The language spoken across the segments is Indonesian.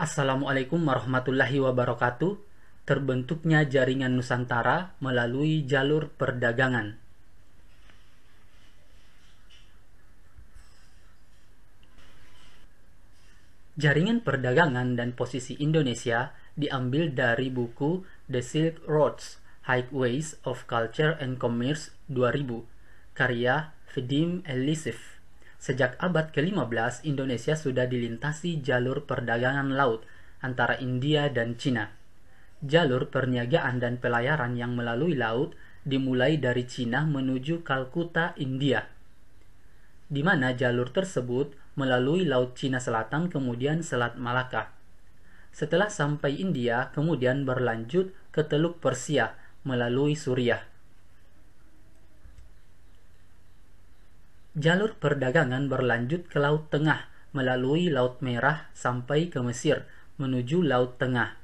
Assalamualaikum warahmatullahi wabarakatuh. Terbentuknya jaringan Nusantara melalui jalur perdagangan. Jaringan perdagangan dan posisi Indonesia diambil dari buku The Silk Roads, Highways of Culture and Commerce 2000, karya Vadim Elisseev. Sejak abad ke-15, Indonesia sudah dilintasi jalur perdagangan laut antara India dan Cina. Jalur perniagaan dan pelayaran yang melalui laut dimulai dari Cina menuju Kalkuta, India, di mana jalur tersebut melalui Laut Cina Selatan kemudian Selat Malaka. Setelah sampai India, kemudian berlanjut ke Teluk Persia melalui Suriah. Jalur perdagangan berlanjut ke Laut Tengah melalui Laut Merah sampai ke Mesir menuju Laut Tengah.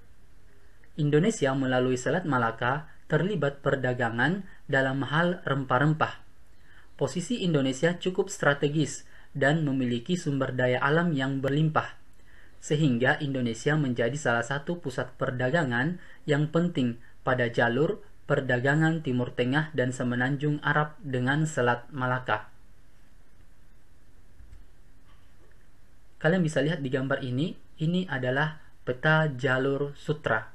Indonesia melalui Selat Malaka terlibat perdagangan dalam hal rempah-rempah. Posisi Indonesia cukup strategis dan memiliki sumber daya alam yang berlimpah, sehingga Indonesia menjadi salah satu pusat perdagangan yang penting pada jalur perdagangan Timur Tengah dan Semenanjung Arab dengan Selat Malaka. Kalian bisa lihat di gambar ini adalah peta jalur sutra.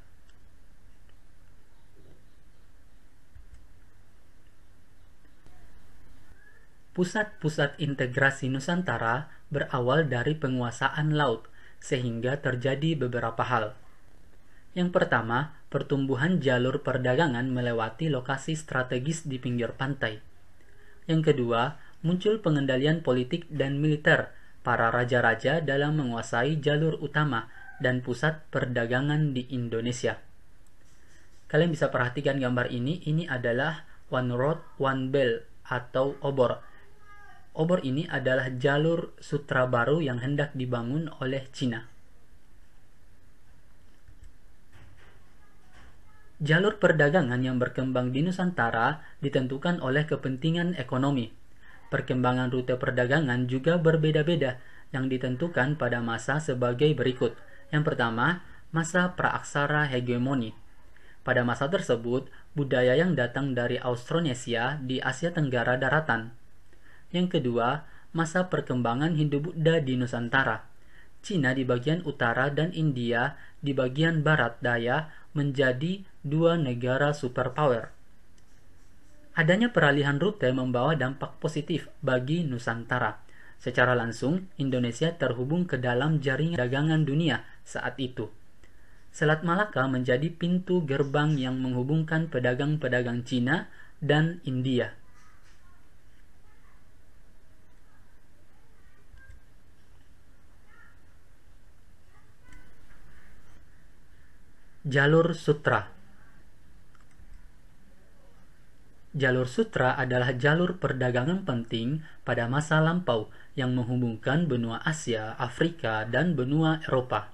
Pusat-pusat integrasi Nusantara berawal dari penguasaan laut, sehingga terjadi beberapa hal. Yang pertama, pertumbuhan jalur perdagangan melewati lokasi strategis di pinggir pantai. Yang kedua, muncul pengendalian politik dan militer para raja-raja dalam menguasai jalur utama dan pusat perdagangan di Indonesia. Kalian bisa perhatikan gambar ini adalah One Road, One Belt atau obor. Obor ini adalah jalur sutra baru yang hendak dibangun oleh Cina. Jalur perdagangan yang berkembang di Nusantara ditentukan oleh kepentingan ekonomi. Perkembangan rute perdagangan juga berbeda-beda yang ditentukan pada masa sebagai berikut. Yang pertama, masa praaksara hegemoni. Pada masa tersebut, budaya yang datang dari Austronesia di Asia Tenggara daratan. Yang kedua, masa perkembangan Hindu-Buddha di Nusantara. Cina di bagian utara dan India di bagian barat daya menjadi dua negara superpower. Adanya peralihan rute membawa dampak positif bagi Nusantara. Secara langsung, Indonesia terhubung ke dalam jaringan dagangan dunia saat itu. Selat Malaka menjadi pintu gerbang yang menghubungkan pedagang-pedagang Cina dan India. Jalur Sutra. Jalur sutra adalah jalur perdagangan penting pada masa lampau yang menghubungkan benua Asia, Afrika, dan benua Eropa.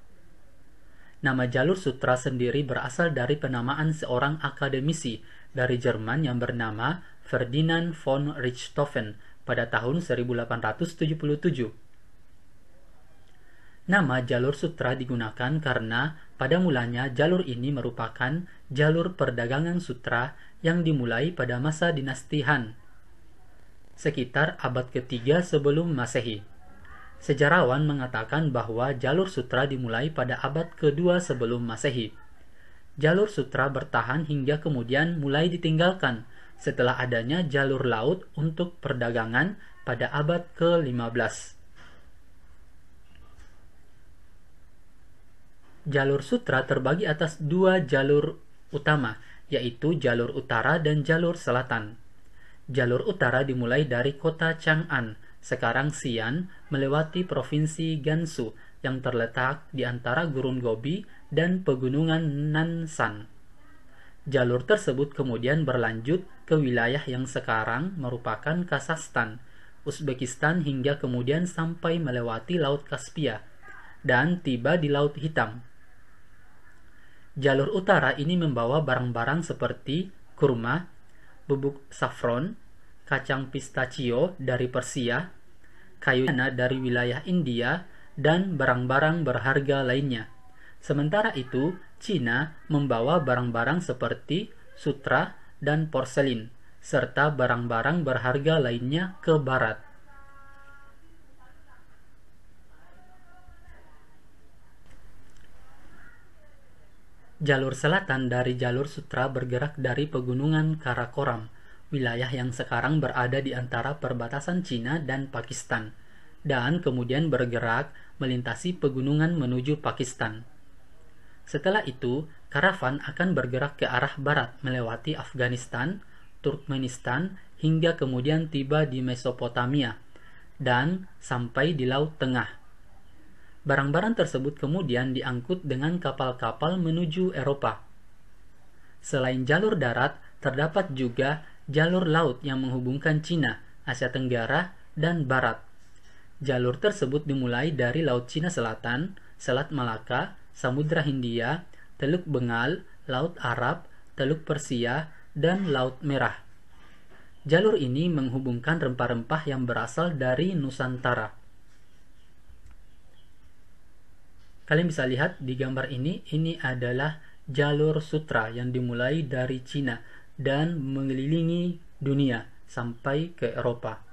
Nama jalur sutra sendiri berasal dari penamaan seorang akademisi dari Jerman yang bernama Ferdinand von Richthofen pada tahun 1877. Nama jalur sutra digunakan karena pada mulanya jalur ini merupakan jalur perdagangan sutra yang dimulai pada masa dinasti Han, sekitar abad ketiga sebelum Masehi. Sejarawan mengatakan bahwa jalur sutra dimulai pada abad kedua sebelum Masehi. Jalur sutra bertahan hingga kemudian mulai ditinggalkan setelah adanya jalur laut untuk perdagangan pada abad ke-15. Jalur sutra terbagi atas dua jalur utama, yaitu jalur utara dan jalur selatan. Jalur utara dimulai dari kota Chang'an, sekarang Xi'an, melewati provinsi Gansu yang terletak di antara Gurun Gobi dan pegunungan Nanshan. Jalur tersebut kemudian berlanjut ke wilayah yang sekarang merupakan Kazakhstan, Uzbekistan hingga kemudian sampai melewati Laut Kaspia dan tiba di Laut Hitam. Jalur utara ini membawa barang-barang seperti kurma, bubuk saffron, kacang pistachio dari Persia, kayu dari wilayah India, dan barang-barang berharga lainnya. Sementara itu, Cina membawa barang-barang seperti sutra dan porselin, serta barang-barang berharga lainnya ke barat. Jalur selatan dari jalur sutra bergerak dari pegunungan Karakoram, wilayah yang sekarang berada di antara perbatasan Cina dan Pakistan, dan kemudian bergerak melintasi pegunungan menuju Pakistan. Setelah itu, karavan akan bergerak ke arah barat melewati Afghanistan, Turkmenistan, hingga kemudian tiba di Mesopotamia, dan sampai di Laut Tengah. Barang-barang tersebut kemudian diangkut dengan kapal-kapal menuju Eropa. Selain jalur darat, terdapat juga jalur laut yang menghubungkan Cina, Asia Tenggara, dan Barat. Jalur tersebut dimulai dari Laut Cina Selatan, Selat Malaka, Samudra Hindia, Teluk Bengal, Laut Arab, Teluk Persia, dan Laut Merah. Jalur ini menghubungkan rempah-rempah yang berasal dari Nusantara. Kalian bisa lihat di gambar ini adalah jalur sutra yang dimulai dari Cina dan mengelilingi dunia sampai ke Eropa.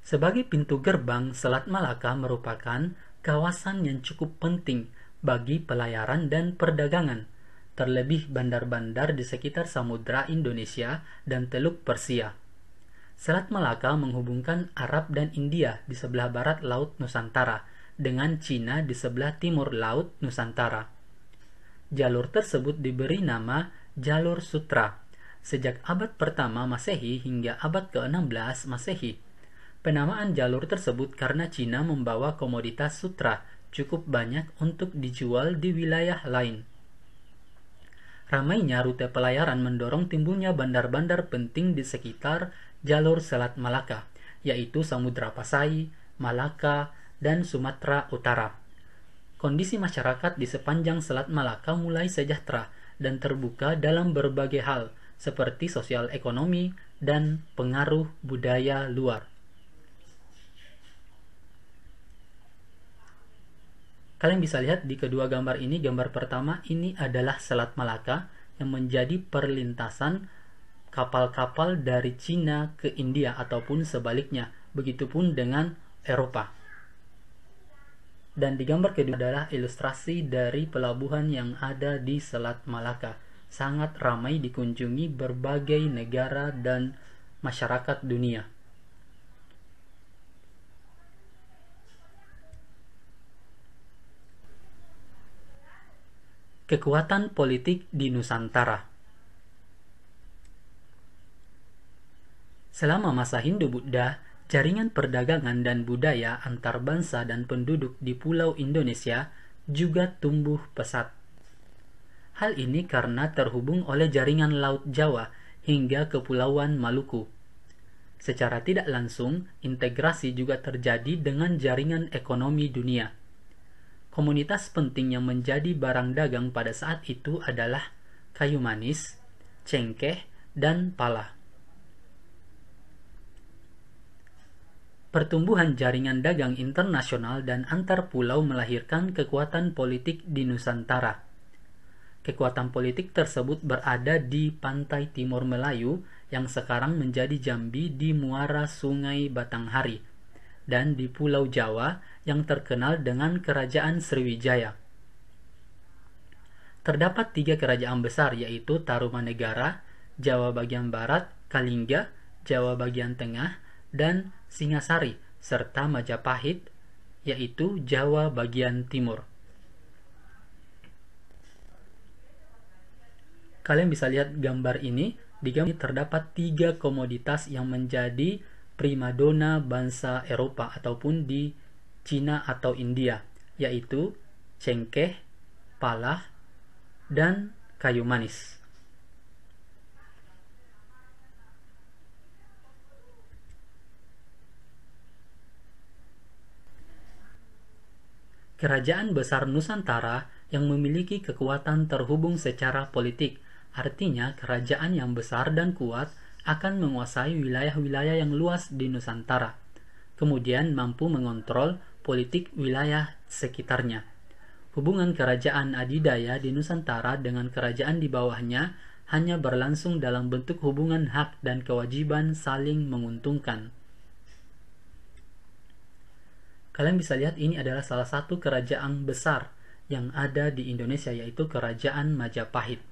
Sebagai pintu gerbang, Selat Malaka merupakan kawasan yang cukup penting bagi pelayaran dan perdagangan, terlebih bandar-bandar di sekitar Samudra Indonesia dan Teluk Persia. Selat Malaka menghubungkan Arab dan India di sebelah barat Laut Nusantara dengan Cina di sebelah timur Laut Nusantara. Jalur tersebut diberi nama Jalur Sutra sejak abad pertama Masehi hingga abad ke-16 Masehi. Penamaan jalur tersebut karena Cina membawa komoditas sutra cukup banyak untuk dijual di wilayah lain. Ramainya rute pelayaran mendorong timbulnya bandar-bandar penting di sekitar jalur Selat Malaka, yaitu Samudra Pasai, Malaka, dan Sumatera Utara. Kondisi masyarakat di sepanjang Selat Malaka mulai sejahtera dan terbuka dalam berbagai hal, seperti sosial ekonomi dan pengaruh budaya luar. Kalian bisa lihat di kedua gambar ini. Gambar pertama ini adalah Selat Malaka yang menjadi perlintasan kapal-kapal dari Cina ke India ataupun sebaliknya. Begitupun dengan Eropa. Dan di gambar kedua adalah ilustrasi dari pelabuhan yang ada di Selat Malaka. Sangat ramai dikunjungi berbagai negara dan masyarakat dunia. Kekuatan politik di Nusantara. Selama masa Hindu-Buddha, jaringan perdagangan dan budaya antar bangsa dan penduduk di Pulau Indonesia juga tumbuh pesat. Hal ini karena terhubung oleh jaringan Laut Jawa hingga Kepulauan Maluku. Secara tidak langsung, integrasi juga terjadi dengan jaringan ekonomi dunia. Komoditas penting yang menjadi barang dagang pada saat itu adalah kayu manis, cengkeh, dan pala. Pertumbuhan jaringan dagang internasional dan antar pulau melahirkan kekuatan politik di Nusantara. Kekuatan politik tersebut berada di pantai timur Melayu yang sekarang menjadi Jambi di muara Sungai Batanghari, dan di Pulau Jawa yang terkenal dengan Kerajaan Sriwijaya. Terdapat 3 kerajaan besar, yaitu Tarumanegara, Jawa bagian barat, Kalingga, Jawa bagian tengah, dan Singasari, serta Majapahit, yaitu Jawa bagian timur. Kalian bisa lihat gambar ini. Di gambar ini terdapat 3 komoditas yang menjadi primadona bangsa Eropa ataupun di Cina atau India, yaitu cengkeh, pala, dan kayu manis. Kerajaan besar Nusantara yang memiliki kekuatan terhubung secara politik, artinya kerajaan yang besar dan kuat akan menguasai wilayah-wilayah yang luas di Nusantara, kemudian mampu mengontrol politik wilayah sekitarnya. Hubungan kerajaan adidaya di Nusantara dengan kerajaan di bawahnya hanya berlangsung dalam bentuk hubungan hak dan kewajiban saling menguntungkan. Kalian bisa lihat ini adalah salah satu kerajaan besar yang ada di Indonesia, yaitu Kerajaan Majapahit.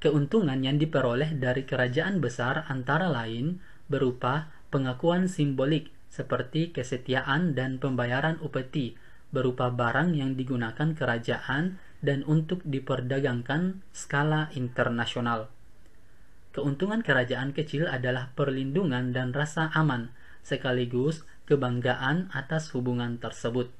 Keuntungan yang diperoleh dari kerajaan besar antara lain berupa pengakuan simbolik seperti kesetiaan dan pembayaran upeti berupa barang yang digunakan kerajaan dan untuk diperdagangkan skala internasional. Keuntungan kerajaan kecil adalah perlindungan dan rasa aman, sekaligus kebanggaan atas hubungan tersebut.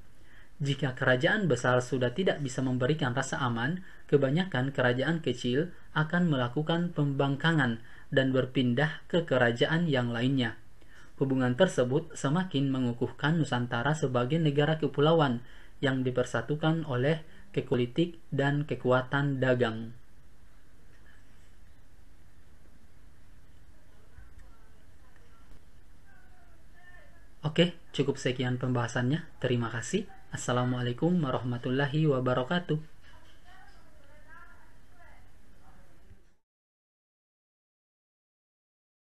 Jika kerajaan besar sudah tidak bisa memberikan rasa aman, kebanyakan kerajaan kecil akan melakukan pembangkangan dan berpindah ke kerajaan yang lainnya. Hubungan tersebut semakin mengukuhkan Nusantara sebagai negara kepulauan yang dipersatukan oleh politik dan kekuatan dagang. Oke, cukup sekian pembahasannya. Terima kasih. Assalamualaikum warahmatullahi wabarakatuh.